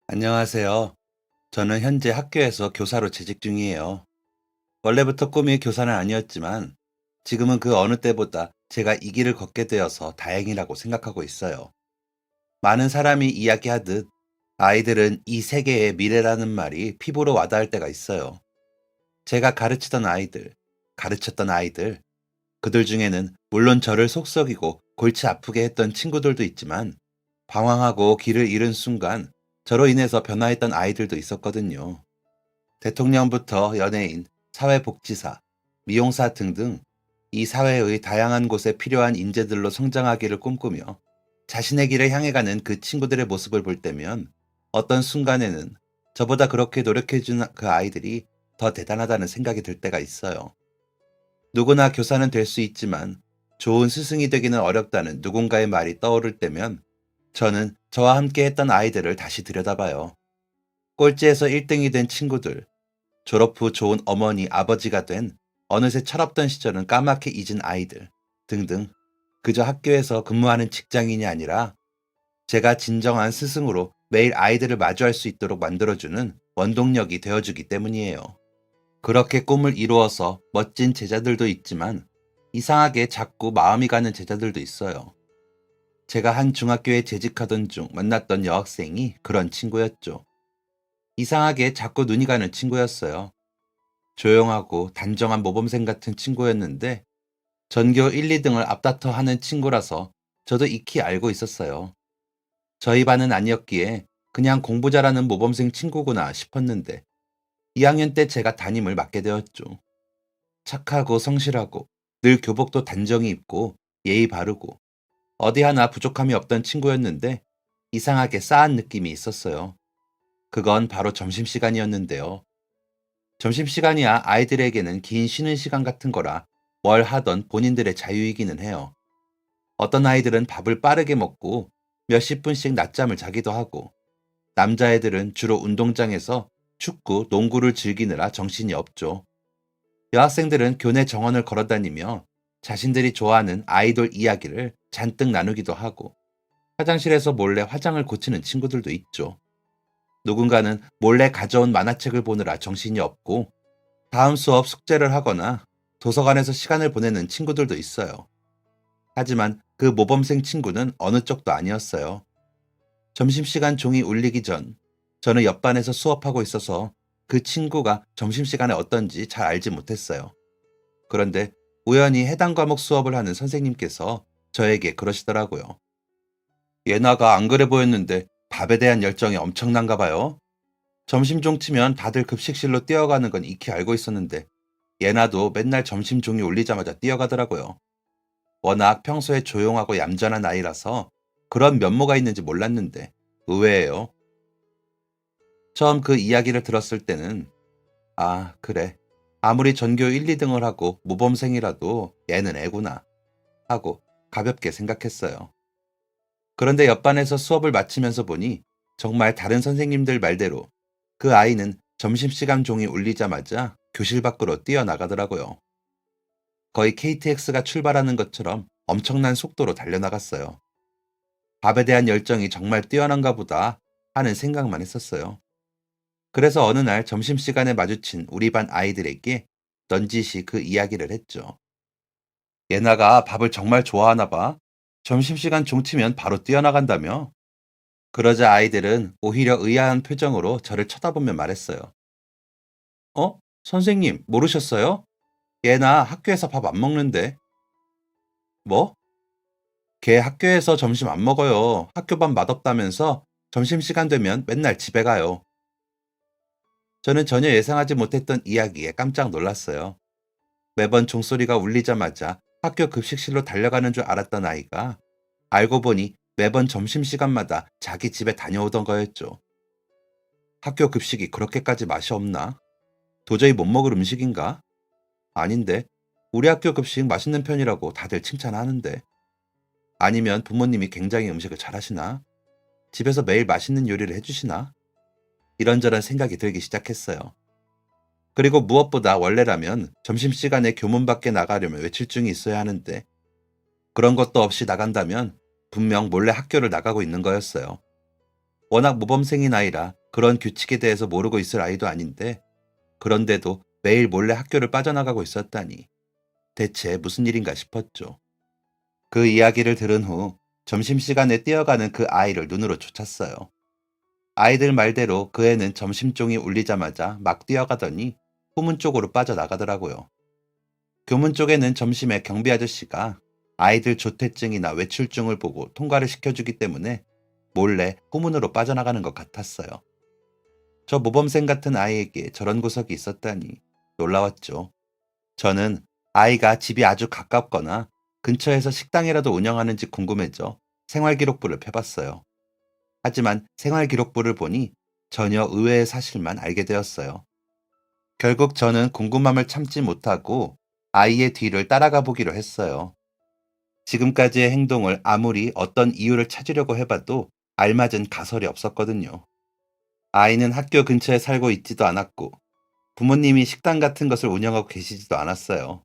안녕하세요. 저는 현재 학교에서 교사로 재직 중이에요. 원래부터 꿈이 교사는 아니었지만 지금은 그 어느 때보다 제가 이 길을 걷게 되어서 다행이라고 생각하고 있어요. 많은 사람이 이야기하듯 아이들은 이 세계의 미래라는 말이 피부로 와닿을 때가 있어요. 제가 가르쳤던 아이들, 그들 중에는 물론 저를 속썩이고 골치 아프게 했던 친구들도 있지만 방황하고 길을 잃은 순간 저로 인해서 변화했던 아이들도 있었거든요. 대통령부터 연예인, 사회복지사, 미용사 등등 이 사회의 다양한 곳에 필요한 인재들로 성장하기를 꿈꾸며 자신의 길을 향해 가는 그 친구들의 모습을 볼 때면 어떤 순간에는 저보다 그렇게 노력해준 그 아이들이 더 대단하다는 생각이 들 때가 있어요. 누구나 교사는 될 수 있지만 좋은 스승이 되기는 어렵다는 누군가의 말이 떠오를 때면 저는 저와 함께 했던 아이들을 다시 들여다봐요. 꼴찌에서 1등이 된 친구들, 졸업 후 좋은 어머니, 아버지가 된 어느새 철없던 시절은 까맣게 잊은 아이들 등등 그저 학교에서 근무하는 직장인이 아니라 제가 진정한 스승으로 매일 아이들을 마주할 수 있도록 만들어주는 원동력이 되어주기 때문이에요. 그렇게 꿈을 이루어서 멋진 제자들도 있지만 이상하게 자꾸 마음이 가는 제자들도 있어요. 제가 한 중학교에 재직하던 중 만났던 여학생이 그런 친구였죠. 이상하게 자꾸 눈이 가는 친구였어요. 조용하고 단정한 모범생 같은 친구였는데 전교 1, 2등을 앞다퉈 하는 친구라서 저도 익히 알고 있었어요. 저희 반은 아니었기에 그냥 공부 잘하는 모범생 친구구나 싶었는데 2학년 때 제가 담임을 맡게 되었죠. 착하고 성실하고 늘 교복도 단정히 입고 예의 바르고 어디 하나 부족함이 없던 친구였는데 이상하게 싸한 느낌이 있었어요. 그건 바로 점심시간이었는데요. 점심시간이야 아이들에게는 긴 쉬는 시간 같은 거라 뭘 하던 본인들의 자유이기는 해요. 어떤 아이들은 밥을 빠르게 먹고 몇십 분씩 낮잠을 자기도 하고 남자애들은 주로 운동장에서 축구, 농구를 즐기느라 정신이 없죠. 여학생들은 교내 정원을 걸어다니며 자신들이 좋아하는 아이돌 이야기를 잔뜩 나누기도 하고 화장실에서 몰래 화장을 고치는 친구들도 있죠. 누군가는 몰래 가져온 만화책을 보느라 정신이 없고 다음 수업 숙제를 하거나 도서관에서 시간을 보내는 친구들도 있어요. 하지만 그 모범생 친구는 어느 쪽도 아니었어요. 점심시간 종이 울리기 전 저는 옆반에서 수업하고 있어서 그 친구가 점심시간에 어떤지 잘 알지 못했어요. 그런데 우연히 해당 과목 수업을 하는 선생님께서 저에게 그러시더라고요. 예나가 안 그래 보였는데 밥에 대한 열정이 엄청난가 봐요. 점심종 치면 다들 급식실로 뛰어가는 건 익히 알고 있었는데 예나도 맨날 점심 종이 울리자마자 뛰어가더라고요. 워낙 평소에 조용하고 얌전한 아이라서 그런 면모가 있는지 몰랐는데 의외예요. 처음 그 이야기를 들었을 때는 아, 그래. 아무리 전교 1, 2등을 하고 모범생이라도 얘는 애구나 하고 가볍게 생각했어요. 그런데 옆반에서 수업을 마치면서 보니 정말 다른 선생님들 말대로 그 아이는 점심시간 종이 울리자마자 교실 밖으로 뛰어나가더라고요. 거의 KTX가 출발하는 것처럼 엄청난 속도로 달려나갔어요. 밥에 대한 열정이 정말 뛰어난가 보다 하는 생각만 했었어요. 그래서 어느 날 점심시간에 마주친 우리 반 아이들에게 넌지시 그 이야기를 했죠. 예나가 밥을 정말 좋아하나 봐. 점심시간 종치면 바로 뛰어나간다며. 그러자 아이들은 오히려 의아한 표정으로 저를 쳐다보며 말했어요. 어? 선생님, 모르셨어요? 예나 학교에서 밥 안 먹는데. 뭐? 걔 학교에서 점심 안 먹어요. 학교 밥 맛없다면서 점심시간 되면 맨날 집에 가요. 저는 전혀 예상하지 못했던 이야기에 깜짝 놀랐어요. 매번 종소리가 울리자마자 학교 급식실로 달려가는 줄 알았던 아이가 알고 보니 매번 점심시간마다 자기 집에 다녀오던 거였죠. 학교 급식이 그렇게까지 맛이 없나? 도저히 못 먹을 음식인가? 아닌데, 우리 학교 급식 맛있는 편이라고 다들 칭찬하는데. 아니면 부모님이 굉장히 음식을 잘하시나? 집에서 매일 맛있는 요리를 해주시나? 이런저런 생각이 들기 시작했어요. 그리고 무엇보다 원래라면 점심시간에 교문 밖에 나가려면 외출증이 있어야 하는데 그런 것도 없이 나간다면 분명 몰래 학교를 나가고 있는 거였어요. 워낙 모범생인 아이라 그런 규칙에 대해서 모르고 있을 아이도 아닌데 그런데도 매일 몰래 학교를 빠져나가고 있었다니 대체 무슨 일인가 싶었죠. 그 이야기를 들은 후 점심시간에 뛰어가는 그 아이를 눈으로 쫓았어요. 아이들 말대로 그 애는 점심종이 울리자마자 막 뛰어가더니 후문 쪽으로 빠져나가더라고요. 교문 쪽에는 점심에 경비 아저씨가 아이들 조퇴증이나 외출증을 보고 통과를 시켜주기 때문에 몰래 후문으로 빠져나가는 것 같았어요. 저 모범생 같은 아이에게 저런 구석이 있었다니 놀라웠죠. 저는 아이가 집이 아주 가깝거나 근처에서 식당이라도 운영하는지 궁금해져 생활기록부를 펴봤어요. 하지만 생활기록부를 보니 전혀 의외의 사실만 알게 되었어요. 결국 저는 궁금함을 참지 못하고 아이의 뒤를 따라가 보기로 했어요. 지금까지의 행동을 아무리 어떤 이유를 찾으려고 해봐도 알맞은 가설이 없었거든요. 아이는 학교 근처에 살고 있지도 않았고 부모님이 식당 같은 것을 운영하고 계시지도 않았어요.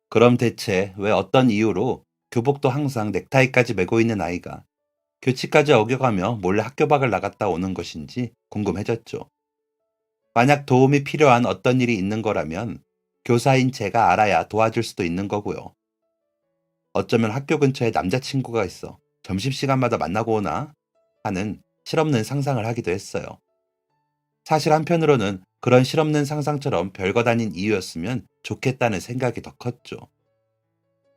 그럼 대체 왜 어떤 이유로 교복도 항상 넥타이까지 메고 있는 아이가 규칙까지 어겨가며 몰래 학교 밖을 나갔다 오는 것인지 궁금해졌죠. 만약 도움이 필요한 어떤 일이 있는 거라면 교사인 제가 알아야 도와줄 수도 있는 거고요. 어쩌면 학교 근처에 남자친구가 있어 점심시간마다 만나고 오나 하는 실없는 상상을 하기도 했어요. 사실 한편으로는 그런 실없는 상상처럼 별것 아닌 이유였으면 좋겠다는 생각이 더 컸죠.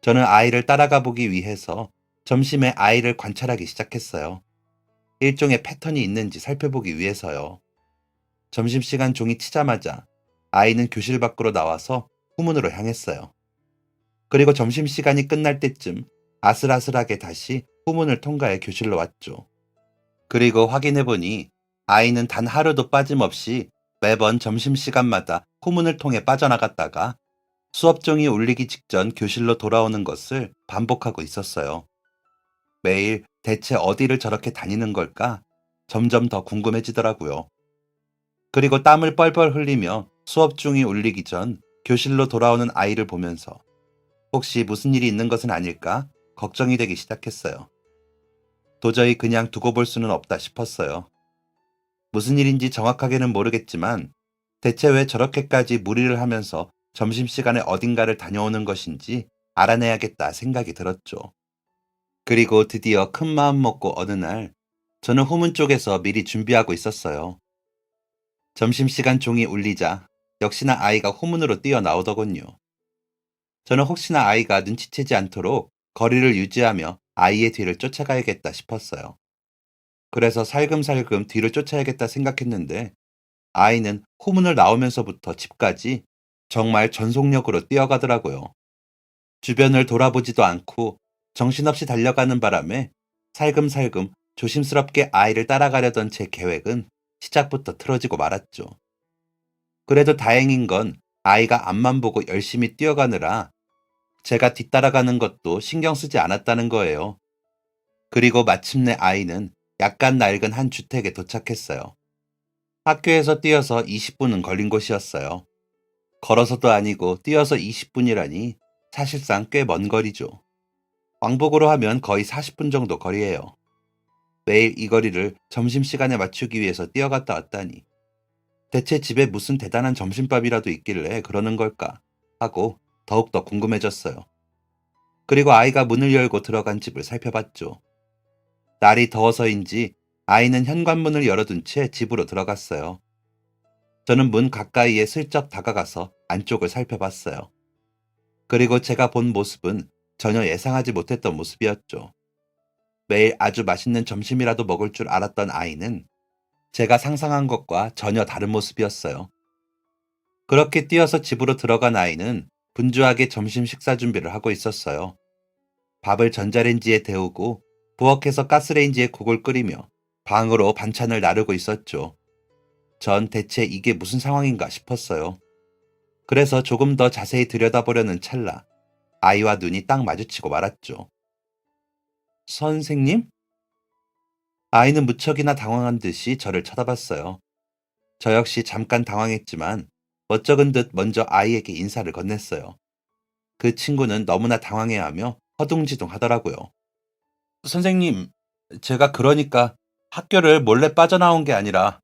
저는 아이를 따라가 보기 위해서 점심에 아이를 관찰하기 시작했어요. 일종의 패턴이 있는지 살펴보기 위해서요. 점심시간 종이 치자마자 아이는 교실 밖으로 나와서 후문으로 향했어요. 그리고 점심시간이 끝날 때쯤 아슬아슬하게 다시 후문을 통과해 교실로 왔죠. 그리고 확인해보니 아이는 단 하루도 빠짐없이 매번 점심시간마다 후문을 통해 빠져나갔다가 수업종이 울리기 직전 교실로 돌아오는 것을 반복하고 있었어요. 매일 대체 어디를 저렇게 다니는 걸까? 점점 더 궁금해지더라고요. 그리고 땀을 뻘뻘 흘리며 수업중이 울리기 전 교실로 돌아오는 아이를 보면서 혹시 무슨 일이 있는 것은 아닐까? 걱정이 되기 시작했어요. 도저히 그냥 두고 볼 수는 없다 싶었어요. 무슨 일인지 정확하게는 모르겠지만 대체 왜 저렇게까지 무리를 하면서 점심시간에 어딘가를 다녀오는 것인지 알아내야겠다 생각이 들었죠. 그리고 드디어 큰 마음 먹고 어느 날 저는 후문 쪽에서 미리 준비하고 있었어요. 점심시간 종이 울리자 역시나 아이가 후문으로 뛰어나오더군요. 저는 혹시나 아이가 눈치채지 않도록 거리를 유지하며 아이의 뒤를 쫓아가야겠다 싶었어요. 그래서 살금살금 뒤를 쫓아야겠다 생각했는데 아이는 후문을 나오면서부터 집까지 정말 전속력으로 뛰어가더라고요. 주변을 돌아보지도 않고 정신없이 달려가는 바람에 살금살금 조심스럽게 아이를 따라가려던 제 계획은 시작부터 틀어지고 말았죠. 그래도 다행인 건 아이가 앞만 보고 열심히 뛰어가느라 제가 뒤따라가는 것도 신경 쓰지 않았다는 거예요. 그리고 마침내 아이는 약간 낡은 한 주택에 도착했어요. 학교에서 뛰어서 20분은 걸린 곳이었어요. 걸어서도 아니고 뛰어서 20분이라니 사실상 꽤 먼 거리죠. 왕복으로 하면 거의 40분 정도 거리예요. 매일 이 거리를 점심시간에 맞추기 위해서 뛰어갔다 왔다니. 대체 집에 무슨 대단한 점심밥이라도 있길래 그러는 걸까 하고 더욱더 궁금해졌어요. 그리고 아이가 문을 열고 들어간 집을 살펴봤죠. 날이 더워서인지 아이는 현관문을 열어둔 채 집으로 들어갔어요. 저는 문 가까이에 슬쩍 다가가서 안쪽을 살펴봤어요. 그리고 제가 본 모습은 전혀 예상하지 못했던 모습이었죠. 매일 아주 맛있는 점심이라도 먹을 줄 알았던 아이는 제가 상상한 것과 전혀 다른 모습이었어요. 그렇게 뛰어서 집으로 들어간 아이는 분주하게 점심 식사 준비를 하고 있었어요. 밥을 전자레인지에 데우고 부엌에서 가스레인지에 국을 끓이며 방으로 반찬을 나르고 있었죠. 전 대체 이게 무슨 상황인가 싶었어요. 그래서 조금 더 자세히 들여다보려는 찰나 아이와 눈이 딱 마주치고 말았죠. 선생님? 아이는 무척이나 당황한 듯이 저를 쳐다봤어요. 저 역시 잠깐 당황했지만 멋쩍은 듯 먼저 아이에게 인사를 건넸어요. 그 친구는 너무나 당황해하며 허둥지둥 하더라고요. 선생님, 제가 그러니까 학교를 몰래 빠져나온 게 아니라,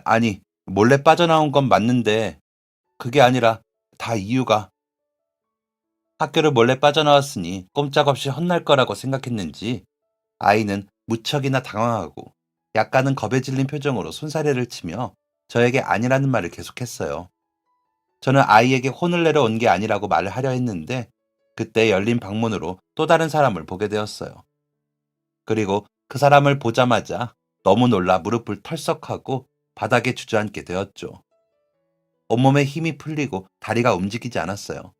아니, 몰래 빠져나온 건 맞는데, 그게 아니라 다 이유가 학교를 몰래 빠져나왔으니 꼼짝없이 혼날 거라고 생각했는지 아이는 무척이나 당황하고 약간은 겁에 질린 표정으로 손사래를 치며 저에게 아니라는 말을 계속했어요. 저는 아이에게 혼을 내러 온 게 아니라고 말을 하려 했는데 그때 열린 방문으로 또 다른 사람을 보게 되었어요. 그리고 그 사람을 보자마자 너무 놀라 무릎을 털썩하고 바닥에 주저앉게 되었죠. 온몸에 힘이 풀리고 다리가 움직이지 않았어요.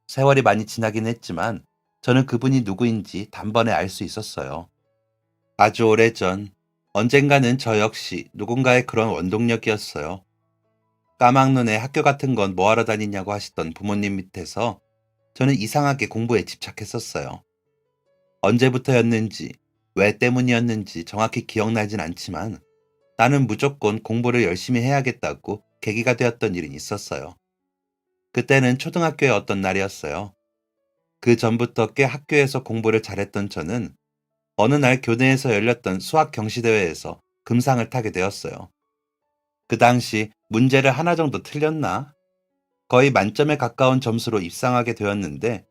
세월이 많이 지나긴 했지만 저는 그분이 누구인지 단번에 알 수 있었어요. 아주 오래전, 언젠가는 저 역시 누군가의 그런 원동력이었어요. 까막눈에 학교 같은 건 뭐하러 다니냐고 하시던 부모님 밑에서 저는 이상하게 공부에 집착했었어요. 언제부터였는지, 왜 때문이었는지 정확히 기억나진 않지만 나는 무조건 공부를 열심히 해야겠다고 계기가 되었던 일은 있었어요. 그때는 초등학교의 어떤 날이었어요. 그 전부터 꽤 학교에서 공부를 잘했던 저는 어느 날 교내에서 열렸던 수학 경시대회에서 금상을 타게 되었어요. 그 당시 문제를 하나 정도 틀렸나? 거의 만점에 가까운 점수로 입상하게 되었는데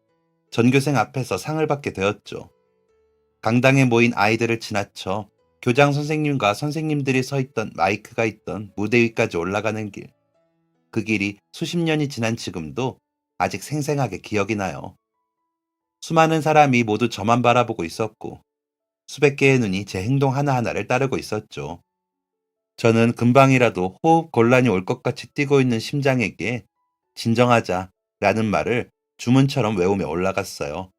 전교생 앞에서 상을 받게 되었죠. 강당에 모인 아이들을 지나쳐 교장 선생님과 선생님들이 서 있던 마이크가 있던 무대 위까지 올라가는 길. 그 길이 수십 년이 지난 지금도 아직 생생하게 기억이 나요. 수많은 사람이 모두 저만 바라보고 있었고 수백 개의 눈이 제 행동 하나하나를 따르고 있었죠. 저는 금방이라도 호흡 곤란이 올 것 같이 뛰고 있는 심장에게 진정하자라는 말을 주문처럼 외우며 올라갔어요.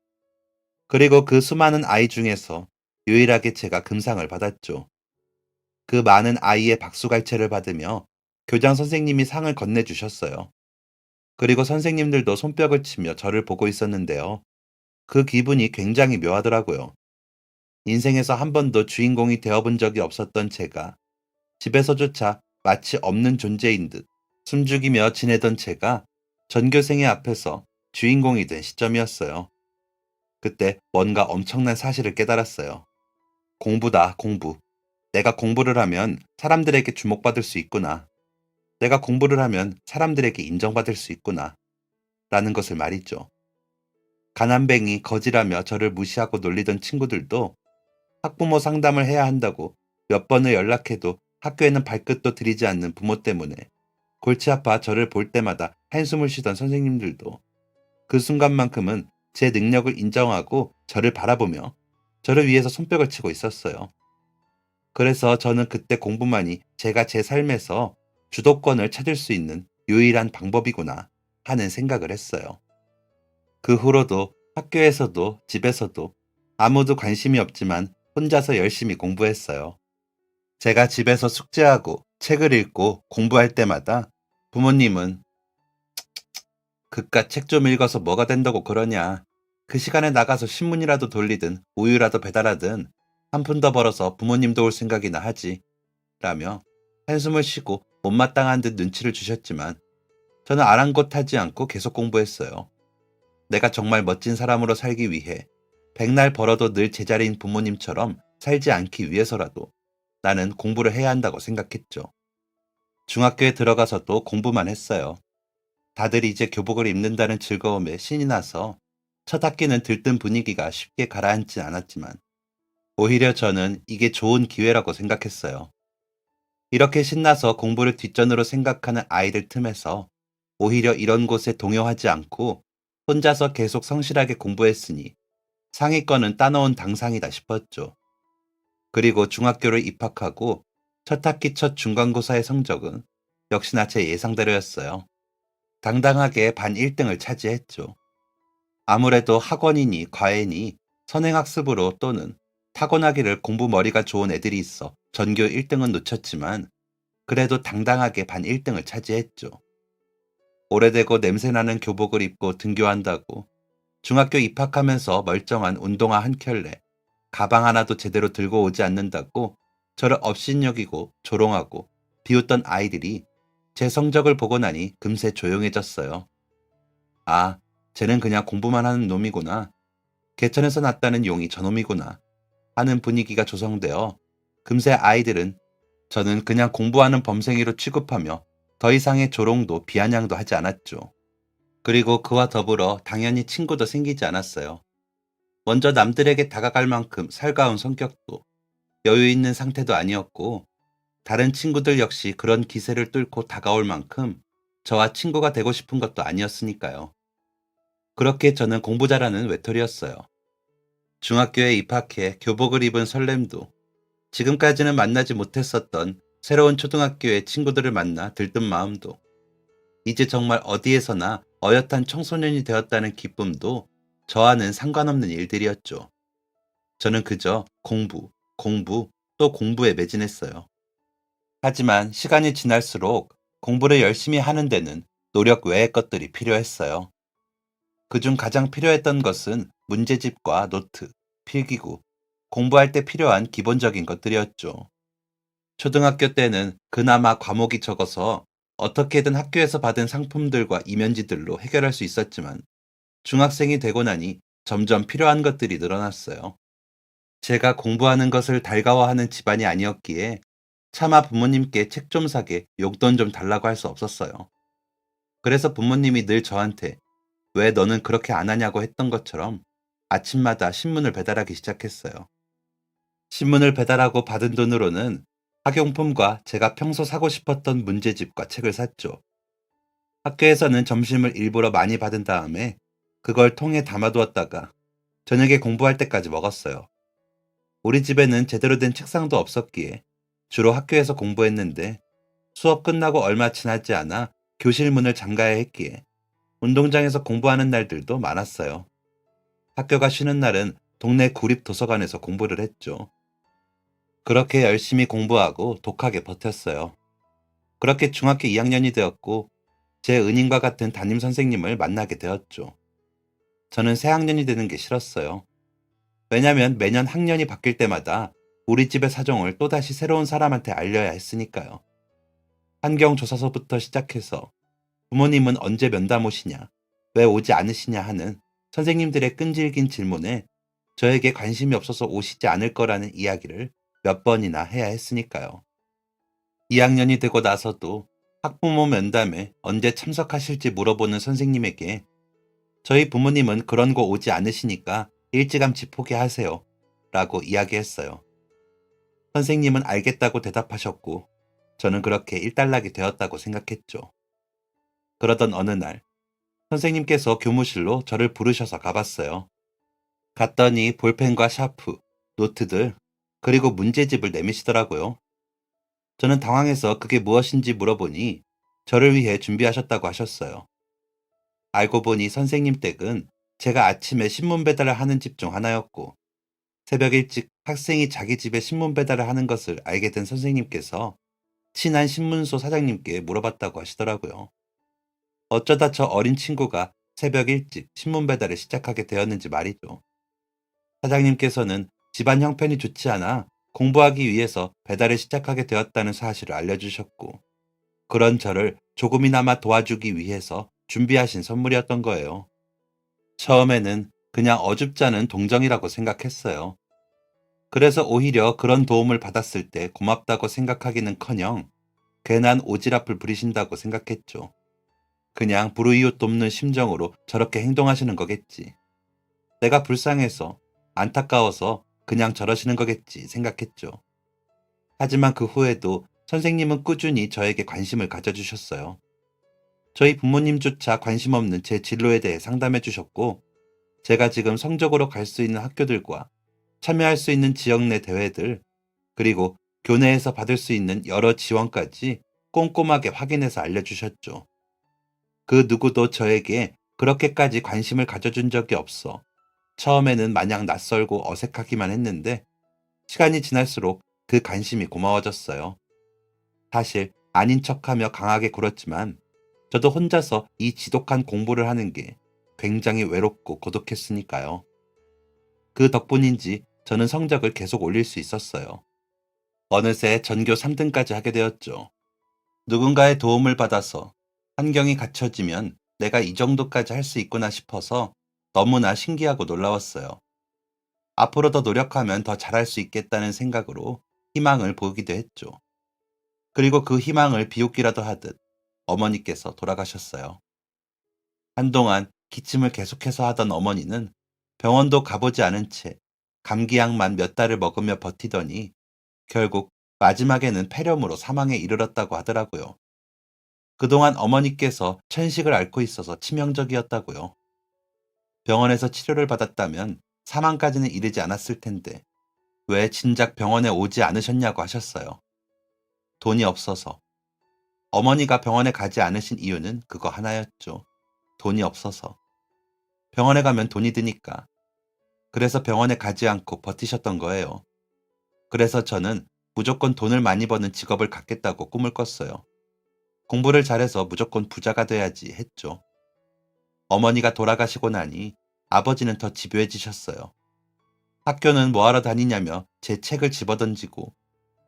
그리고 그 수많은 아이 중에서 유일하게 제가 금상을 받았죠. 그 많은 아이의 박수갈채를 받으며 교장 선생님이 상을 건네주셨어요. 그리고 선생님들도 손뼉을 치며 저를 보고 있었는데요. 그 기분이 굉장히 묘하더라고요. 인생에서 한 번도 주인공이 되어본 적이 없었던 제가 집에서조차 마치 없는 존재인 듯 숨죽이며 지내던 제가 전교생의 앞에서 주인공이 된 시점이었어요. 그때 뭔가 엄청난 사실을 깨달았어요. 공부다, 공부. 내가 공부를 하면 사람들에게 주목받을 수 있구나. 내가 공부를 하면 사람들에게 인정받을 수 있구나. 라는 것을 말이죠. 가난뱅이, 거지라며 저를 무시하고 놀리던 친구들도 학부모 상담을 해야 한다고 몇 번을 연락해도 학교에는 발끝도 들이지 않는 부모 때문에 골치 아파 저를 볼 때마다 한숨을 쉬던 선생님들도 그 순간만큼은 제 능력을 인정하고 저를 바라보며 저를 위해서 손뼉을 치고 있었어요. 그래서 저는 그때 공부만이 제가 제 삶에서 주도권을 찾을 수 있는 유일한 방법이구나 하는 생각을 했어요. 그 후로도 학교에서도 집에서도 아무도 관심이 없지만 혼자서 열심히 공부했어요. 제가 집에서 숙제하고 책을 읽고 공부할 때마다 부모님은 그깟 책 좀 읽어서 뭐가 된다고 그러냐. 그 시간에 나가서 신문이라도 돌리든 우유라도 배달하든 한 푼 더 벌어서 부모님 도울 생각이나 하지. 라며 한숨을 쉬고 못마땅한 듯 눈치를 주셨지만 저는 아랑곳하지 않고 계속 공부했어요. 내가 정말 멋진 사람으로 살기 위해 백날 벌어도 늘 제자리인 부모님처럼 살지 않기 위해서라도 나는 공부를 해야 한다고 생각했죠. 중학교에 들어가서도 공부만 했어요. 다들 이제 교복을 입는다는 즐거움에 신이 나서 첫 학기는 들뜬 분위기가 쉽게 가라앉진 않았지만 오히려 저는 이게 좋은 기회라고 생각했어요. 이렇게 신나서 공부를 뒷전으로 생각하는 아이들 틈에서 오히려 이런 곳에 동요하지 않고 혼자서 계속 성실하게 공부했으니 상위권은 따놓은 당상이다 싶었죠. 그리고 중학교를 입학하고 첫 학기 첫 중간고사의 성적은 역시나 제 예상대로였어요. 당당하게 반 1등을 차지했죠. 아무래도 학원이니 과외니 선행학습으로 또는 타고나기를 공부 머리가 좋은 애들이 있어 전교 1등은 놓쳤지만 그래도 당당하게 반 1등을 차지했죠. 오래되고 냄새나는 교복을 입고 등교한다고 중학교 입학하면서 멀쩡한 운동화 한 켤레, 가방 하나도 제대로 들고 오지 않는다고 저를 업신여기고 조롱하고 비웃던 아이들이 제 성적을 보고 나니 금세 조용해졌어요. 아, 쟤는 그냥 공부만 하는 놈이구나. 개천에서 났다는 용이 저놈이구나. 하는 분위기가 조성되어 금세 아이들은 저는 그냥 공부하는 범생이로 취급하며 더 이상의 조롱도 비아냥도 하지 않았죠. 그리고 그와 더불어 당연히 친구도 생기지 않았어요. 먼저 남들에게 다가갈 만큼 살가운 성격도 여유 있는 상태도 아니었고, 다른 친구들 역시 그런 기세를 뚫고 다가올 만큼 저와 친구가 되고 싶은 것도 아니었으니까요. 그렇게 저는 공부 잘하는 외톨이였어요. 중학교에 입학해 교복을 입은 설렘도, 지금까지는 만나지 못했었던 새로운 초등학교의 친구들을 만나 들뜬 마음도, 이제 정말 어디에서나 어엿한 청소년이 되었다는 기쁨도 저와는 상관없는 일들이었죠. 저는 그저 공부, 공부, 또 공부에 매진했어요. 하지만 시간이 지날수록 공부를 열심히 하는 데는 노력 외의 것들이 필요했어요. 그중 가장 필요했던 것은 문제집과 노트, 필기구, 공부할 때 필요한 기본적인 것들이었죠. 초등학교 때는 그나마 과목이 적어서 어떻게든 학교에서 받은 상품들과 이면지들로 해결할 수 있었지만, 중학생이 되고 나니 점점 필요한 것들이 늘어났어요. 제가 공부하는 것을 달가워하는 집안이 아니었기에 차마 부모님께 책 좀 사게 용돈 좀 달라고 할 수 없었어요. 그래서 부모님이 늘 저한테 왜 너는 그렇게 안 하냐고 했던 것처럼 아침마다 신문을 배달하기 시작했어요. 신문을 배달하고 받은 돈으로는 학용품과 제가 평소 사고 싶었던 문제집과 책을 샀죠. 학교에서는 점심을 일부러 많이 받은 다음에 그걸 통에 담아두었다가 저녁에 공부할 때까지 먹었어요. 우리 집에는 제대로 된 책상도 없었기에 주로 학교에서 공부했는데, 수업 끝나고 얼마 지나지 않아 교실 문을 잠가야 했기에 운동장에서 공부하는 날들도 많았어요. 학교가 쉬는 날은 동네 구립 도서관에서 공부를 했죠. 그렇게 열심히 공부하고 독하게 버텼어요. 그렇게 중학교 2학년이 되었고 제 은인과 같은 담임 선생님을 만나게 되었죠. 저는 새 학년이 되는 게 싫었어요. 왜냐면 매년 학년이 바뀔 때마다 우리 집의 사정을 또다시 새로운 사람한테 알려야 했으니까요. 환경조사서부터 시작해서 부모님은 언제 면담 오시냐, 왜 오지 않으시냐 하는 선생님들의 끈질긴 질문에 저에게 관심이 없어서 오시지 않을 거라는 이야기를 몇 번이나 해야 했으니까요. 2학년이 되고 나서도 학부모 면담에 언제 참석하실지 물어보는 선생님에게 저희 부모님은 그런 거 오지 않으시니까 일찌감치 포기하세요 라고 이야기했어요. 선생님은 알겠다고 대답하셨고 저는 그렇게 일단락이 되었다고 생각했죠. 그러던 어느 날 선생님께서 교무실로 저를 부르셔서 가봤어요. 갔더니 볼펜과 샤프, 노트들, 그리고 문제집을 내미시더라고요. 저는 당황해서 그게 무엇인지 물어보니 저를 위해 준비하셨다고 하셨어요. 알고 보니 선생님 댁은 제가 아침에 신문 배달을 하는 집 중 하나였고, 새벽 일찍 학생이 자기 집에 신문 배달을 하는 것을 알게 된 선생님께서 친한 신문소 사장님께 물어봤다고 하시더라고요. 어쩌다 저 어린 친구가 새벽 일찍 신문 배달을 시작하게 되었는지 말이죠. 사장님께서는 집안 형편이 좋지 않아 공부하기 위해서 배달을 시작하게 되었다는 사실을 알려주셨고, 그런 저를 조금이나마 도와주기 위해서 준비하신 선물이었던 거예요. 처음에는 그냥 어줍지 않은 동정이라고 생각했어요. 그래서 오히려 그런 도움을 받았을 때 고맙다고 생각하기는커녕 괜한 오지랖을 부리신다고 생각했죠. 그냥 불우이웃 돕는 심정으로 저렇게 행동하시는 거겠지. 내가 불쌍해서, 안타까워서 그냥 저러시는 거겠지 생각했죠. 하지만 그 후에도 선생님은 꾸준히 저에게 관심을 가져주셨어요. 저희 부모님조차 관심 없는 제 진로에 대해 상담해 주셨고, 제가 지금 성적으로 갈 수 있는 학교들과 참여할 수 있는 지역 내 대회들, 그리고 교내에서 받을 수 있는 여러 지원까지 꼼꼼하게 확인해서 알려주셨죠. 그 누구도 저에게 그렇게까지 관심을 가져준 적이 없어 처음에는 마냥 낯설고 어색하기만 했는데, 시간이 지날수록 그 관심이 고마워졌어요. 사실 아닌 척하며 강하게 굴었지만 저도 혼자서 이 지독한 공부를 하는 게 굉장히 외롭고 고독했으니까요. 그 덕분인지 저는 성적을 계속 올릴 수 있었어요. 어느새 전교 3등까지 하게 되었죠. 누군가의 도움을 받아서 환경이 갖춰지면 내가 이 정도까지 할 수 있구나 싶어서 너무나 신기하고 놀라웠어요. 앞으로 더 노력하면 더 잘할 수 있겠다는 생각으로 희망을 보기도 했죠. 그리고 그 희망을 비웃기라도 하듯 어머니께서 돌아가셨어요. 한동안 기침을 계속해서 하던 어머니는 병원도 가보지 않은 채 감기약만 몇 달을 먹으며 버티더니 결국 마지막에는 폐렴으로 사망에 이르렀다고 하더라고요. 그동안 어머니께서 천식을 앓고 있어서 치명적이었다고요. 병원에서 치료를 받았다면 사망까지는 이르지 않았을 텐데 왜 진작 병원에 오지 않으셨냐고 하셨어요. 돈이 없어서. 어머니가 병원에 가지 않으신 이유는 그거 하나였죠. 돈이 없어서. 병원에 가면 돈이 드니까. 그래서 병원에 가지 않고 버티셨던 거예요. 그래서 저는 무조건 돈을 많이 버는 직업을 갖겠다고 꿈을 꿨어요. 공부를 잘해서 무조건 부자가 돼야지 했죠. 어머니가 돌아가시고 나니 아버지는 더 집요해지셨어요. 학교는 뭐하러 다니냐며 제 책을 집어던지고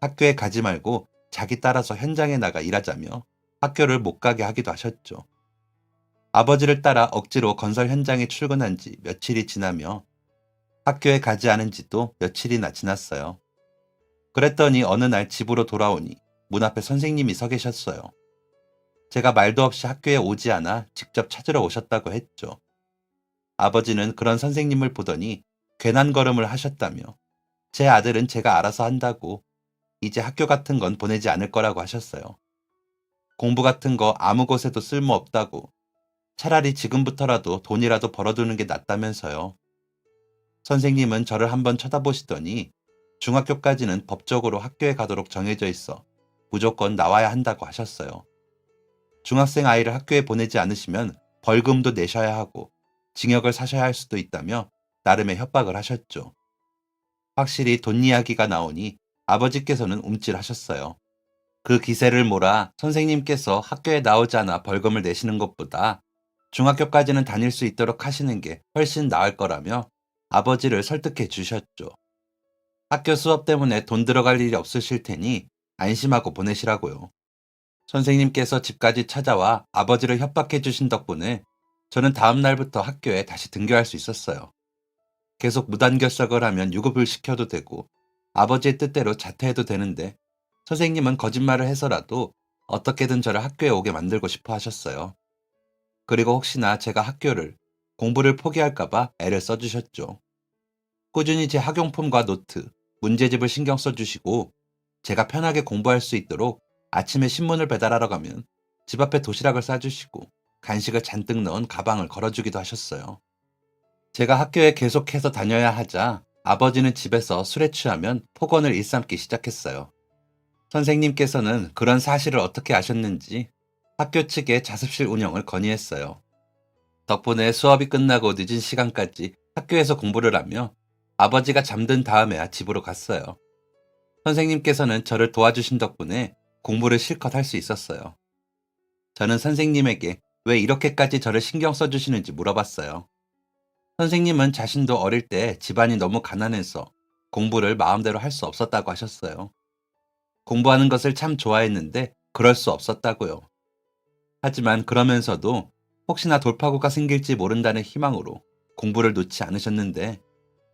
학교에 가지 말고 자기 따라서 현장에 나가 일하자며 학교를 못 가게 하기도 하셨죠. 아버지를 따라 억지로 건설 현장에 출근한 지 며칠이 지나며 학교에 가지 않은 지도 며칠이나 지났어요. 그랬더니 어느 날 집으로 돌아오니 문 앞에 선생님이 서 계셨어요. 제가 말도 없이 학교에 오지 않아 직접 찾으러 오셨다고 했죠. 아버지는 그런 선생님을 보더니 괜한 걸음을 하셨다며 제 아들은 제가 알아서 한다고 이제 학교 같은 건 보내지 않을 거라고 하셨어요. 공부 같은 거 아무 곳에도 쓸모없다고 차라리 지금부터라도 돈이라도 벌어두는 게 낫다면서요. 선생님은 저를 한번 쳐다보시더니 중학교까지는 법적으로 학교에 가도록 정해져 있어 무조건 나와야 한다고 하셨어요. 중학생 아이를 학교에 보내지 않으시면 벌금도 내셔야 하고 징역을 사셔야 할 수도 있다며 나름의 협박을 하셨죠. 확실히 돈 이야기가 나오니 아버지께서는 움찔하셨어요. 그 기세를 몰아 선생님께서 학교에 나오지 않아 벌금을 내시는 것보다 중학교까지는 다닐 수 있도록 하시는 게 훨씬 나을 거라며 아버지를 설득해 주셨죠. 학교 수업 때문에 돈 들어갈 일이 없으실 테니 안심하고 보내시라고요. 선생님께서 집까지 찾아와 아버지를 협박해 주신 덕분에 저는 다음 날부터 학교에 다시 등교할 수 있었어요. 계속 무단결석을 하면 유급을 시켜도 되고 아버지의 뜻대로 자퇴해도 되는데 선생님은 거짓말을 해서라도 어떻게든 저를 학교에 오게 만들고 싶어 하셨어요. 그리고 혹시나 제가 학교를, 공부를 포기할까봐 애를 써주셨죠. 꾸준히 제 학용품과 노트, 문제집을 신경 써주시고 제가 편하게 공부할 수 있도록 아침에 신문을 배달하러 가면 집 앞에 도시락을 싸주시고 간식을 잔뜩 넣은 가방을 걸어주기도 하셨어요. 제가 학교에 계속해서 다녀야 하자 아버지는 집에서 술에 취하면 폭언을 일삼기 시작했어요. 선생님께서는 그런 사실을 어떻게 아셨는지 학교 측에 자습실 운영을 건의했어요. 덕분에 수업이 끝나고 늦은 시간까지 학교에서 공부를 하며 아버지가 잠든 다음에야 집으로 갔어요. 선생님께서는 저를 도와주신 덕분에 공부를 실컷 할 수 있었어요. 저는 선생님에게 왜 이렇게까지 저를 신경 써주시는지 물어봤어요. 선생님은 자신도 어릴 때 집안이 너무 가난해서 공부를 마음대로 할 수 없었다고 하셨어요. 공부하는 것을 참 좋아했는데 그럴 수 없었다고요. 하지만 그러면서도 혹시나 돌파구가 생길지 모른다는 희망으로 공부를 놓지 않으셨는데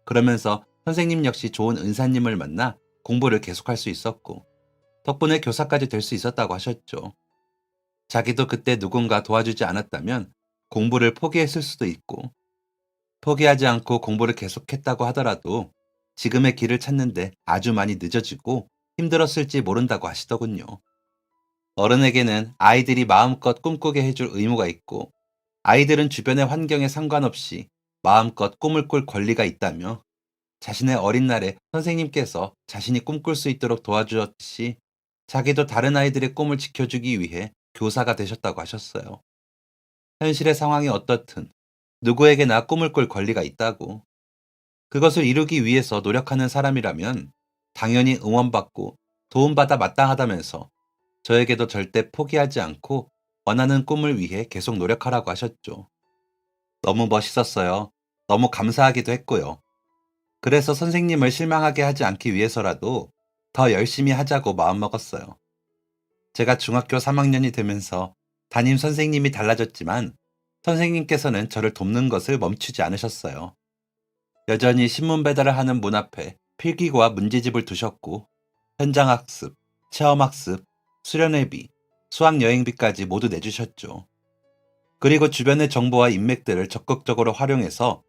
그러면서 선생님 역시 좋은 은사님을 만나 공부를 계속할 수 있었고 덕분에 교사까지 될 수 있었다고 하셨죠. 자기도 그때 누군가 도와주지 않았다면 공부를 포기했을 수도 있고 포기하지 않고 공부를 계속했다고 하더라도 지금의 길을 찾는데 아주 많이 늦어지고 힘들었을지 모른다고 하시더군요. 어른에게는 아이들이 마음껏 꿈꾸게 해줄 의무가 있고 아이들은 주변의 환경에 상관없이 마음껏 꿈을 꿀 권리가 있다며 자신의 어린 날에 선생님께서 자신이 꿈꿀 수 있도록 도와주었듯이 자기도 다른 아이들의 꿈을 지켜주기 위해 교사가 되셨다고 하셨어요. 현실의 상황이 어떻든 누구에게나 꿈을 꿀 권리가 있다고. 그것을 이루기 위해서 노력하는 사람이라면 당연히 응원받고 도움받아 마땅하다면서 저에게도 절대 포기하지 않고 원하는 꿈을 위해 계속 노력하라고 하셨죠. 너무 멋있었어요. 너무 감사하기도 했고요. 그래서 선생님을 실망하게 하지 않기 위해서라도 더 열심히 하자고 마음먹었어요. 제가 중학교 3학년이 되면서 담임 선생님이 달라졌지만 선생님께서는 저를 돕는 것을 멈추지 않으셨어요. 여전히 신문 배달을 하는 문 앞에 필기구와 문제집을 두셨고 현장학습, 체험학습, 수련회비, 수학여행비까지 모두 내주셨죠. 그리고 주변의 정보와 인맥들을 적극적으로 활용해서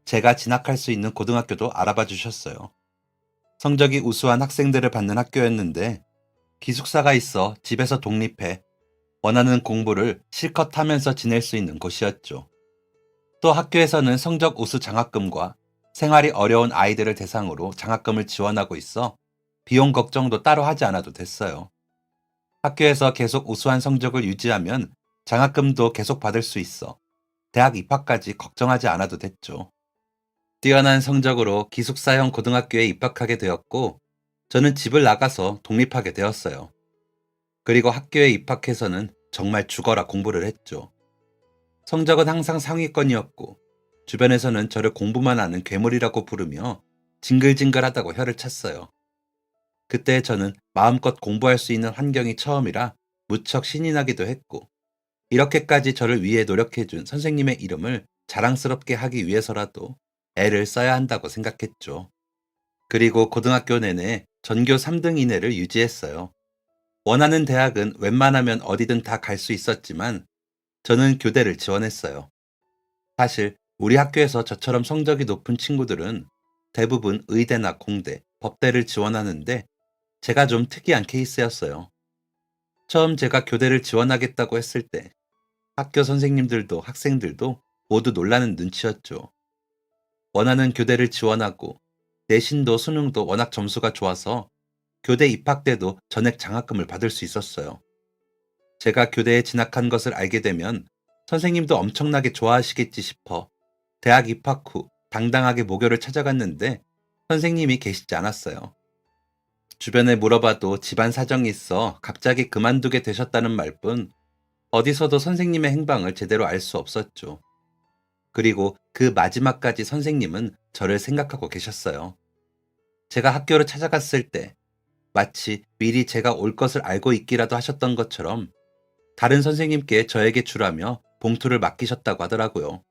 제가 진학할 수 있는 고등학교도 알아봐 주셨어요. 성적이 우수한 학생들을 받는 학교였는데 기숙사가 있어 집에서 독립해 원하는 공부를 실컷 하면서 지낼 수 있는 곳이었죠. 또 학교에서는 성적 우수 장학금과 생활이 어려운 아이들을 대상으로 장학금을 지원하고 있어 비용 걱정도 따로 하지 않아도 됐어요. 학교에서 계속 우수한 성적을 유지하면 장학금도 계속 받을 수 있어 대학 입학까지 걱정하지 않아도 됐죠. 뛰어난 성적으로 기숙사형 고등학교에 입학하게 되었고, 저는 집을 나가서 독립하게 되었어요. 그리고 학교에 입학해서는 정말 죽어라 공부를 했죠. 성적은 항상 상위권이었고, 주변에서는 저를 공부만 하는 괴물이라고 부르며 징글징글하다고 혀를 찼어요. 그때 저는 마음껏 공부할 수 있는 환경이 처음이라 무척 신이 나기도 했고, 이렇게까지 저를 위해 노력해준 선생님의 이름을 자랑스럽게 하기 위해서라도 애를 써야 한다고 생각했죠. 그리고 고등학교 내내 전교 3등 이내를 유지했어요. 원하는 대학은 웬만하면 어디든 다 갈 수 있었지만 저는 교대를 지원했어요. 사실 우리 학교에서 저처럼 성적이 높은 친구들은 대부분 의대나 공대, 법대를 지원하는데 제가 좀 특이한 케이스였어요. 처음 제가 교대를 지원하겠다고 했을 때 학교 선생님들도 학생들도 모두 놀라는 눈치였죠. 원하는 교대를 지원하고 내신도 수능도 워낙 점수가 좋아서 교대 입학 때도 전액 장학금을 받을 수 있었어요. 제가 교대에 진학한 것을 알게 되면 선생님도 엄청나게 좋아하시겠지 싶어 대학 입학 후 당당하게 모교를 찾아갔는데 선생님이 계시지 않았어요. 주변에 물어봐도 집안 사정이 있어 갑자기 그만두게 되셨다는 말뿐 어디서도 선생님의 행방을 제대로 알 수 없었죠. 그리고 그 마지막까지 선생님은 저를 생각하고 계셨어요. 제가 학교를 찾아갔을 때 마치 미리 제가 올 것을 알고 있기라도 하셨던 것처럼 다른 선생님께 저에게 주라며 봉투를 맡기셨다고 하더라고요.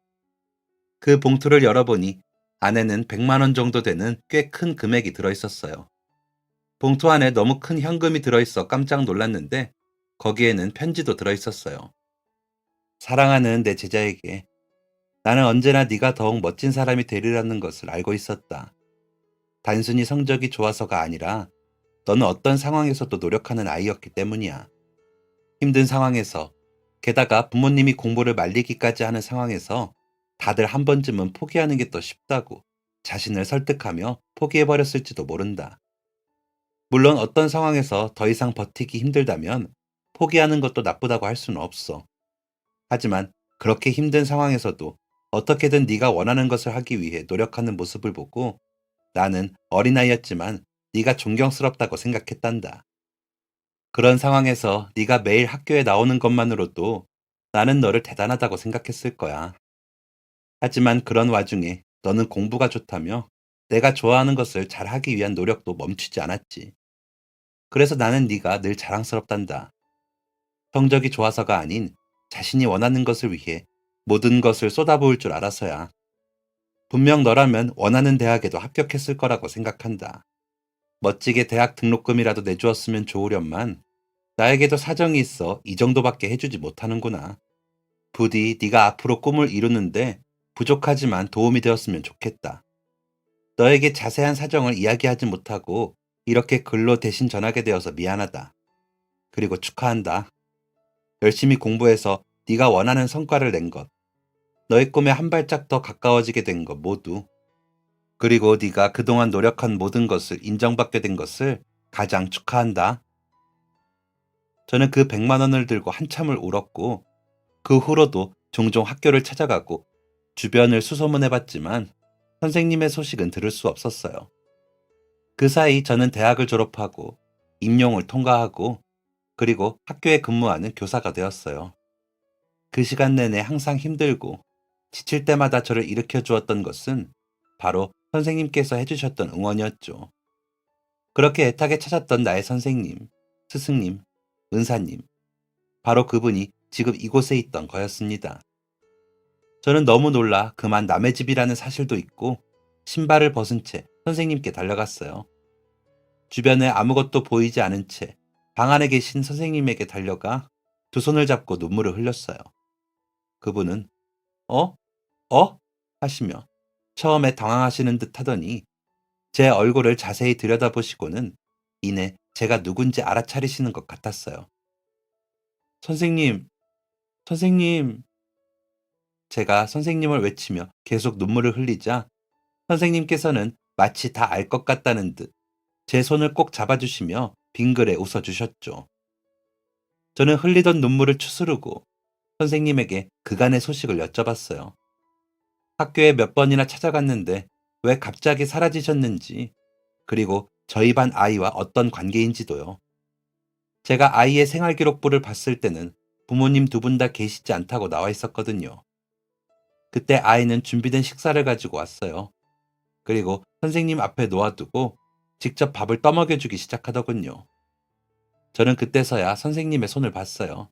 그 봉투를 열어보니 안에는 100만 원 정도 되는 꽤 큰 금액이 들어있었어요. 봉투 안에 너무 큰 현금이 들어있어 깜짝 놀랐는데 거기에는 편지도 들어있었어요. 사랑하는 내 제자에게 나는 언제나 네가 더욱 멋진 사람이 되리라는 것을 알고 있었다. 단순히 성적이 좋아서가 아니라 너는 어떤 상황에서도 노력하는 아이였기 때문이야. 힘든 상황에서, 게다가 부모님이 공부를 말리기까지 하는 상황에서 다들 한 번쯤은 포기하는 게 더 쉽다고 자신을 설득하며 포기해버렸을지도 모른다. 물론 어떤 상황에서 더 이상 버티기 힘들다면 포기하는 것도 나쁘다고 할 수는 없어. 하지만 그렇게 힘든 상황에서도 어떻게든 네가 원하는 것을 하기 위해 노력하는 모습을 보고 나는 어린아이였지만 네가 존경스럽다고 생각했단다. 그런 상황에서 네가 매일 학교에 나오는 것만으로도 나는 너를 대단하다고 생각했을 거야. 하지만 그런 와중에 너는 공부가 좋다며 내가 좋아하는 것을 잘하기 위한 노력도 멈추지 않았지. 그래서 나는 네가 늘 자랑스럽단다. 성적이 좋아서가 아닌 자신이 원하는 것을 위해 모든 것을 쏟아부을 줄 알아서야. 분명 너라면 원하는 대학에도 합격했을 거라고 생각한다. 멋지게 대학 등록금이라도 내주었으면 좋으련만 나에게도 사정이 있어 이 정도밖에 해주지 못하는구나. 부디 네가 앞으로 꿈을 이루는데 부족하지만 도움이 되었으면 좋겠다. 너에게 자세한 사정을 이야기하지 못하고 이렇게 글로 대신 전하게 되어서 미안하다. 그리고 축하한다. 열심히 공부해서 네가 원하는 성과를 낸 것, 너의 꿈에 한 발짝 더 가까워지게 된 것 모두, 그리고 네가 그동안 노력한 모든 것을 인정받게 된 것을 가장 축하한다. 저는 그 100만 원을 들고 한참을 울었고 그 후로도 종종 학교를 찾아가고 주변을 수소문해봤지만 선생님의 소식은 들을 수 없었어요. 그 사이 저는 대학을 졸업하고 임용을 통과하고 그리고 학교에 근무하는 교사가 되었어요. 그 시간 내내 항상 힘들고 지칠 때마다 저를 일으켜 주었던 것은 바로 선생님께서 해주셨던 응원이었죠. 그렇게 애타게 찾았던 나의 선생님, 스승님, 은사님, 바로 그분이 지금 이곳에 있던 거였습니다. 저는 너무 놀라 그만 남의 집이라는 사실도 있고 신발을 벗은 채 선생님께 달려갔어요. 주변에 아무것도 보이지 않은 채 방 안에 계신 선생님에게 달려가 두 손을 잡고 눈물을 흘렸어요. 그분은 어? 어? 하시며 처음에 당황하시는 듯 하더니 제 얼굴을 자세히 들여다보시고는 이내 제가 누군지 알아차리시는 것 같았어요. 선생님, 선생님. 제가 선생님을 외치며 계속 눈물을 흘리자 선생님께서는 마치 다 알 것 같다는 듯 제 손을 꼭 잡아주시며 빙그레 웃어주셨죠. 저는 흘리던 눈물을 추스르고 선생님에게 그간의 소식을 여쭤봤어요. 학교에 몇 번이나 찾아갔는데 왜 갑자기 사라지셨는지, 그리고 저희 반 아이와 어떤 관계인지도요. 제가 아이의 생활기록부를 봤을 때는 부모님 두 분 다 계시지 않다고 나와 있었거든요. 그때 아이는 준비된 식사를 가지고 왔어요. 그리고 선생님 앞에 놓아두고 직접 밥을 떠먹여주기 시작하더군요. 저는 그때서야 선생님의 손을 봤어요.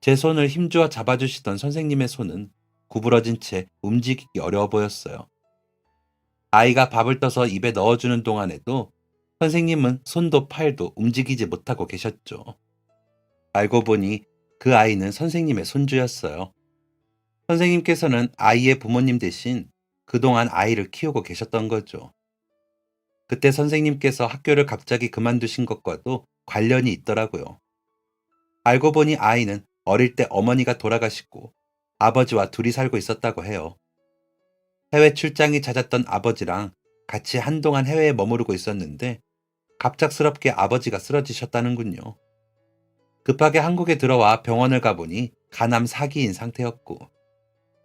제 손을 힘주어 잡아주시던 선생님의 손은 구부러진 채 움직이기 어려워 보였어요. 아이가 밥을 떠서 입에 넣어주는 동안에도 선생님은 손도 팔도 움직이지 못하고 계셨죠. 알고 보니 그 아이는 선생님의 손주였어요. 선생님께서는 아이의 부모님 대신 그동안 아이를 키우고 계셨던 거죠. 그때 선생님께서 학교를 갑자기 그만두신 것과도 관련이 있더라고요. 알고 보니 아이는 어릴 때 어머니가 돌아가시고 아버지와 둘이 살고 있었다고 해요. 해외 출장이 잦았던 아버지랑 같이 한동안 해외에 머무르고 있었는데 갑작스럽게 아버지가 쓰러지셨다는군요. 급하게 한국에 들어와 병원을 가보니 간암 4기인 상태였고,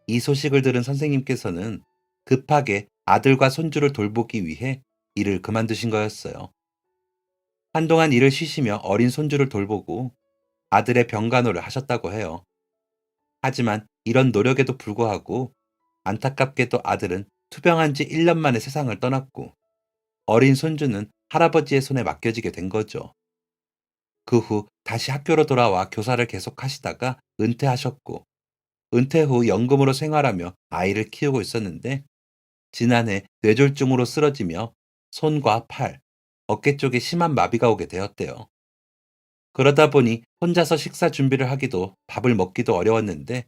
이 소식을 들은 선생님께서는 급하게 아들과 손주를 돌보기 위해 일을 그만두신 거였어요. 한동안 일을 쉬시며 어린 손주를 돌보고 아들의 병간호를 하셨다고 해요. 하지만 이런 노력에도 불구하고 안타깝게도 아들은 투병한 지 1년 만에 세상을 떠났고 어린 손주는 할아버지의 손에 맡겨지게 된 거죠. 그 후 다시 학교로 돌아와 교사를 계속 하시다가 은퇴하셨고, 은퇴 후 연금으로 생활하며 아이를 키우고 있었는데 지난해 뇌졸중으로 쓰러지며 손과 팔, 어깨 쪽에 심한 마비가 오게 되었대요. 그러다 보니 혼자서 식사 준비를 하기도 밥을 먹기도 어려웠는데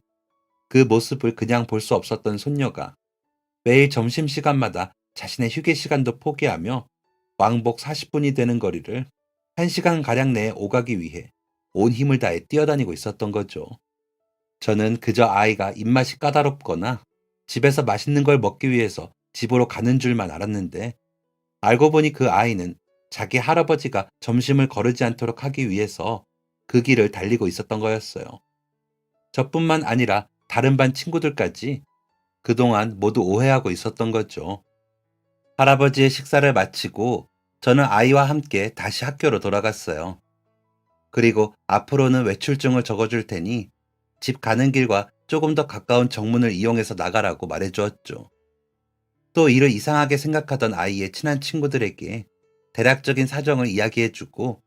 그 모습을 그냥 볼 수 없었던 손녀가 매일 점심시간마다 자신의 휴게 시간도 포기하며 왕복 40분이 되는 거리를 1시간가량 내에 오가기 위해 온 힘을 다해 뛰어다니고 있었던 거죠. 저는 그저 아이가 입맛이 까다롭거나 집에서 맛있는 걸 먹기 위해서 집으로 가는 줄만 알았는데 알고 보니 그 아이는 자기 할아버지가 점심을 거르지 않도록 하기 위해서 그 길을 달리고 있었던 거였어요. 저뿐만 아니라 다른 반 친구들까지 그동안 모두 오해하고 있었던 거죠. 할아버지의 식사를 마치고 저는 아이와 함께 다시 학교로 돌아갔어요. 그리고 앞으로는 외출증을 적어줄 테니 집 가는 길과 조금 더 가까운 정문을 이용해서 나가라고 말해주었죠. 또 이를 이상하게 생각하던 아이의 친한 친구들에게 대략적인 사정을 이야기해주고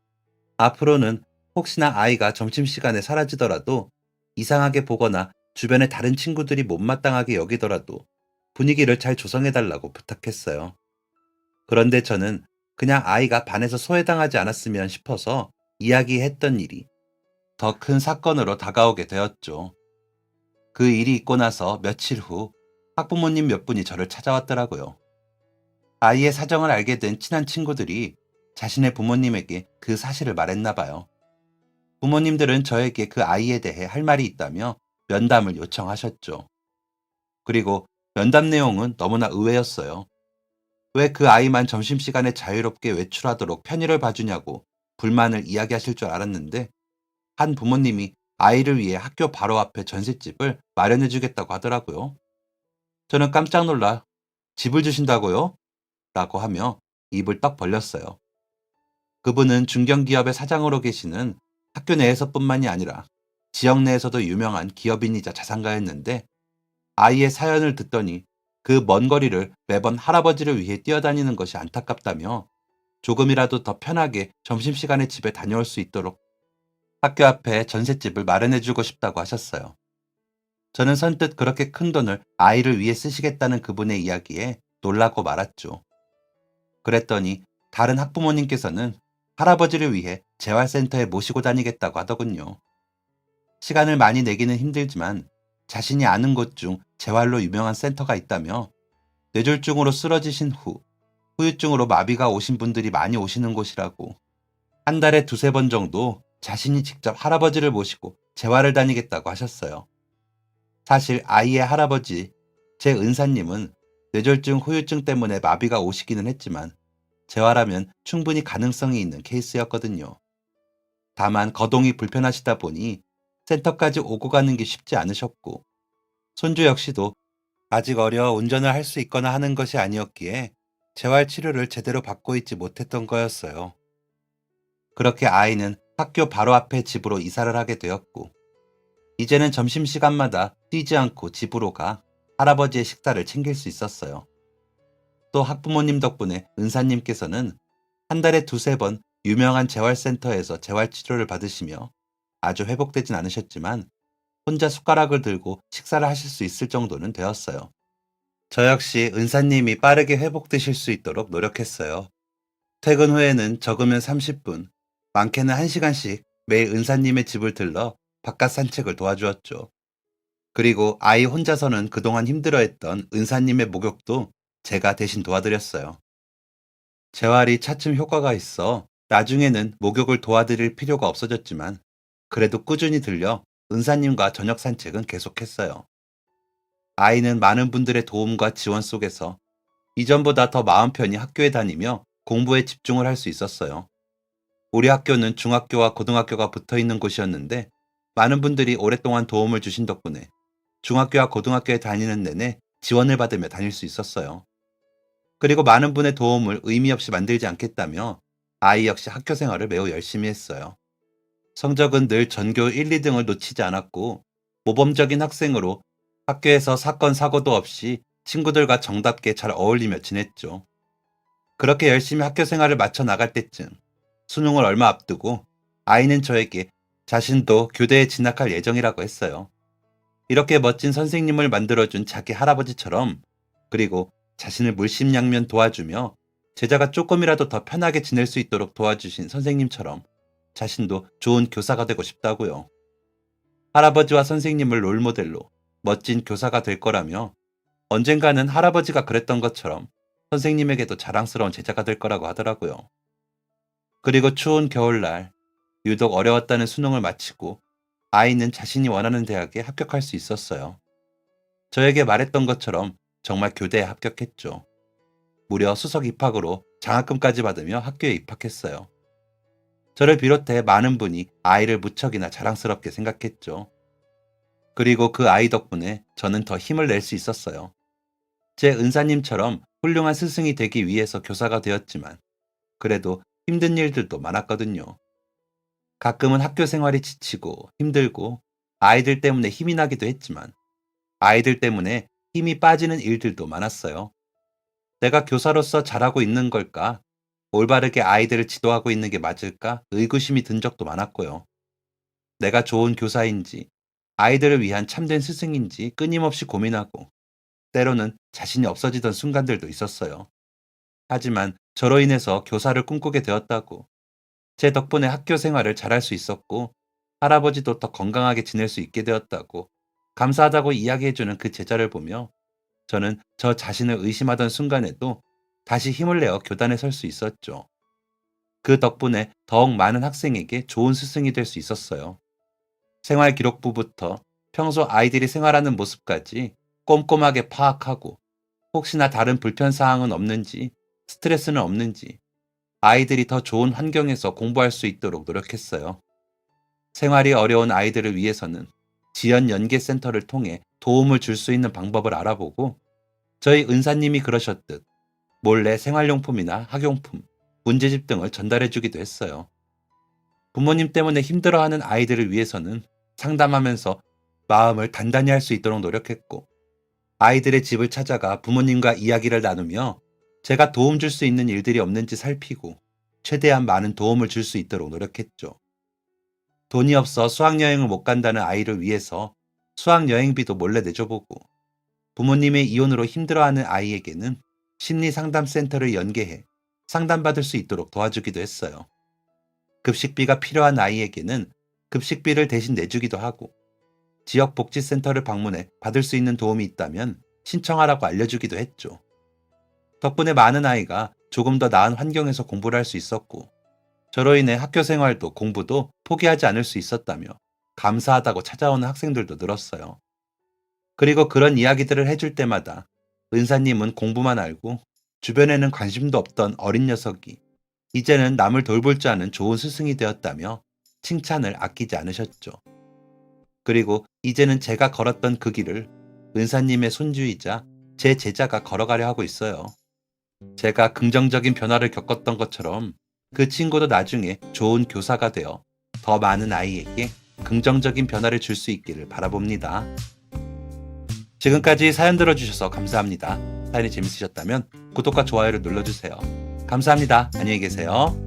앞으로는 혹시나 아이가 점심시간에 사라지더라도 이상하게 보거나 주변에 다른 친구들이 못마땅하게 여기더라도 분위기를 잘 조성해달라고 부탁했어요. 그런데 저는 그냥 아이가 반에서 소외당하지 않았으면 싶어서 이야기했던 일이 더 큰 사건으로 다가오게 되었죠. 그 일이 있고 나서 며칠 후 학부모님 몇 분이 저를 찾아왔더라고요. 아이의 사정을 알게 된 친한 친구들이 자신의 부모님에게 그 사실을 말했나 봐요. 부모님들은 저에게 그 아이에 대해 할 말이 있다며 면담을 요청하셨죠. 그리고 면담 내용은 너무나 의외였어요. 왜 그 아이만 점심시간에 자유롭게 외출하도록 편의를 봐주냐고 불만을 이야기하실 줄 알았는데 한 부모님이 아이를 위해 학교 바로 앞에 전셋집을 마련해주겠다고 하더라고요. 저는 깜짝 놀라 집을 주신다고요? 라고 하며 입을 떡 벌렸어요. 그분은 중견기업의 사장으로 계시는 학교 내에서뿐만이 아니라 지역 내에서도 유명한 기업인이자 자산가였는데 아이의 사연을 듣더니 그 먼 거리를 매번 할아버지를 위해 뛰어다니는 것이 안타깝다며 조금이라도 더 편하게 점심시간에 집에 다녀올 수 있도록 학교 앞에 전셋집을 마련해주고 싶다고 하셨어요. 저는 선뜻 그렇게 큰 돈을 아이를 위해 쓰시겠다는 그분의 이야기에 놀라고 말았죠. 그랬더니 다른 학부모님께서는 할아버지를 위해 재활센터에 모시고 다니겠다고 하더군요. 시간을 많이 내기는 힘들지만 자신이 아는 곳 중 재활로 유명한 센터가 있다며 뇌졸중으로 쓰러지신 후 후유증으로 마비가 오신 분들이 많이 오시는 곳이라고 한 달에 두세 번 정도 자신이 직접 할아버지를 모시고 재활을 다니겠다고 하셨어요. 사실 아이의 할아버지, 제 은사님은 뇌졸중 후유증 때문에 마비가 오시기는 했지만 재활하면 충분히 가능성이 있는 케이스였거든요. 다만 거동이 불편하시다 보니 센터까지 오고 가는 게 쉽지 않으셨고 손주 역시도 아직 어려 운전을 할 수 있거나 하는 것이 아니었기에 재활 치료를 제대로 받고 있지 못했던 거였어요. 그렇게 아이는 학교 바로 앞에 집으로 이사를 하게 되었고 이제는 점심시간마다 뛰지 않고 집으로 가 할아버지의 식사를 챙길 수 있었어요. 또 학부모님 덕분에 은사님께서는 한 달에 두세 번 유명한 재활센터에서 재활치료를 받으시며 아주 회복되진 않으셨지만 혼자 숟가락을 들고 식사를 하실 수 있을 정도는 되었어요. 저 역시 은사님이 빠르게 회복되실 수 있도록 노력했어요. 퇴근 후에는 적으면 30분, 많게는 1시간씩 매일 은사님의 집을 들러 바깥 산책을 도와주었죠. 그리고 아이 혼자서는 그동안 힘들어했던 은사님의 목욕도 제가 대신 도와드렸어요. 재활이 차츰 효과가 있어 나중에는 목욕을 도와드릴 필요가 없어졌지만 그래도 꾸준히 들려 은사님과 저녁 산책은 계속했어요. 아이는 많은 분들의 도움과 지원 속에서 이전보다 더 마음 편히 학교에 다니며 공부에 집중을 할 수 있었어요. 우리 학교는 중학교와 고등학교가 붙어 있는 곳이었는데 많은 분들이 오랫동안 도움을 주신 덕분에 중학교와 고등학교에 다니는 내내 지원을 받으며 다닐 수 있었어요. 그리고 많은 분의 도움을 의미 없이 만들지 않겠다며 아이 역시 학교 생활을 매우 열심히 했어요. 성적은 늘 전교 1, 2등을 놓치지 않았고 모범적인 학생으로 학교에서 사건, 사고도 없이 친구들과 정답게 잘 어울리며 지냈죠. 그렇게 열심히 학교 생활을 마쳐 나갈 때쯤 수능을 얼마 앞두고 아이는 저에게 자신도 교대에 진학할 예정이라고 했어요. 이렇게 멋진 선생님을 만들어준 자기 할아버지처럼 그리고 자신을 물심양면 도와주며 제자가 조금이라도 더 편하게 지낼 수 있도록 도와주신 선생님처럼 자신도 좋은 교사가 되고 싶다고요. 할아버지와 선생님을 롤모델로 멋진 교사가 될 거라며 언젠가는 할아버지가 그랬던 것처럼 선생님에게도 자랑스러운 제자가 될 거라고 하더라고요. 그리고 추운 겨울날 유독 어려웠다는 수능을 마치고 아이는 자신이 원하는 대학에 합격할 수 있었어요. 저에게 말했던 것처럼 정말 교대에 합격했죠. 무려 수석 입학으로 장학금까지 받으며 학교에 입학했어요. 저를 비롯해 많은 분이 아이를 무척이나 자랑스럽게 생각했죠. 그리고 그 아이 덕분에 저는 더 힘을 낼 수 있었어요. 제 은사님처럼 훌륭한 스승이 되기 위해서 교사가 되었지만 그래도 힘든 일들도 많았거든요. 가끔은 학교 생활이 지치고 힘들고 아이들 때문에 힘이 나기도 했지만 아이들 때문에 힘이 빠지는 일들도 많았어요. 내가 교사로서 잘하고 있는 걸까? 올바르게 아이들을 지도하고 있는 게 맞을까? 의구심이 든 적도 많았고요. 내가 좋은 교사인지, 아이들을 위한 참된 스승인지 끊임없이 고민하고, 때로는 자신이 없어지던 순간들도 있었어요. 하지만 저로 인해서 교사를 꿈꾸게 되었다고, 제 덕분에 학교 생활을 잘할 수 있었고, 할아버지도 더 건강하게 지낼 수 있게 되었다고, 감사하다고 이야기해주는 그 제자를 보며, 저는 저 자신을 의심하던 순간에도 다시 힘을 내어 교단에 설 수 있었죠. 그 덕분에 더욱 많은 학생에게 좋은 스승이 될 수 있었어요. 생활 기록부부터 평소 아이들이 생활하는 모습까지 꼼꼼하게 파악하고 혹시나 다른 불편 사항은 없는지, 스트레스는 없는지, 아이들이 더 좋은 환경에서 공부할 수 있도록 노력했어요. 생활이 어려운 아이들을 위해서는 지연 연계센터를 통해 도움을 줄 수 있는 방법을 알아보고 저희 은사님이 그러셨듯 몰래 생활용품이나 학용품, 문제집 등을 전달해 주기도 했어요. 부모님 때문에 힘들어하는 아이들을 위해서는 상담하면서 마음을 단단히 할 수 있도록 노력했고 아이들의 집을 찾아가 부모님과 이야기를 나누며 제가 도움 줄 수 있는 일들이 없는지 살피고 최대한 많은 도움을 줄 수 있도록 노력했죠. 돈이 없어 수학여행을 못 간다는 아이를 위해서 수학여행비도 몰래 내줘보고 부모님의 이혼으로 힘들어하는 아이에게는 심리상담센터를 연계해 상담받을 수 있도록 도와주기도 했어요. 급식비가 필요한 아이에게는 급식비를 대신 내주기도 하고, 지역복지센터를 방문해 받을 수 있는 도움이 있다면 신청하라고 알려주기도 했죠. 덕분에 많은 아이가 조금 더 나은 환경에서 공부를 할 수 있었고, 저로 인해 학교 생활도 공부도 포기하지 않을 수 있었다며 감사하다고 찾아오는 학생들도 늘었어요. 그리고 그런 이야기들을 해줄 때마다 은사님은 공부만 알고 주변에는 관심도 없던 어린 녀석이 이제는 남을 돌볼 줄 아는 좋은 스승이 되었다며 칭찬을 아끼지 않으셨죠. 그리고 이제는 제가 걸었던 그 길을 은사님의 손주이자 제 제자가 걸어가려 하고 있어요. 제가 긍정적인 변화를 겪었던 것처럼 그 친구도 나중에 좋은 교사가 되어 더 많은 아이에게 긍정적인 변화를 줄 수 있기를 바라봅니다. 지금까지 사연 들어주셔서 감사합니다. 사연이 재밌으셨다면 구독과 좋아요를 눌러주세요. 감사합니다. 안녕히 계세요.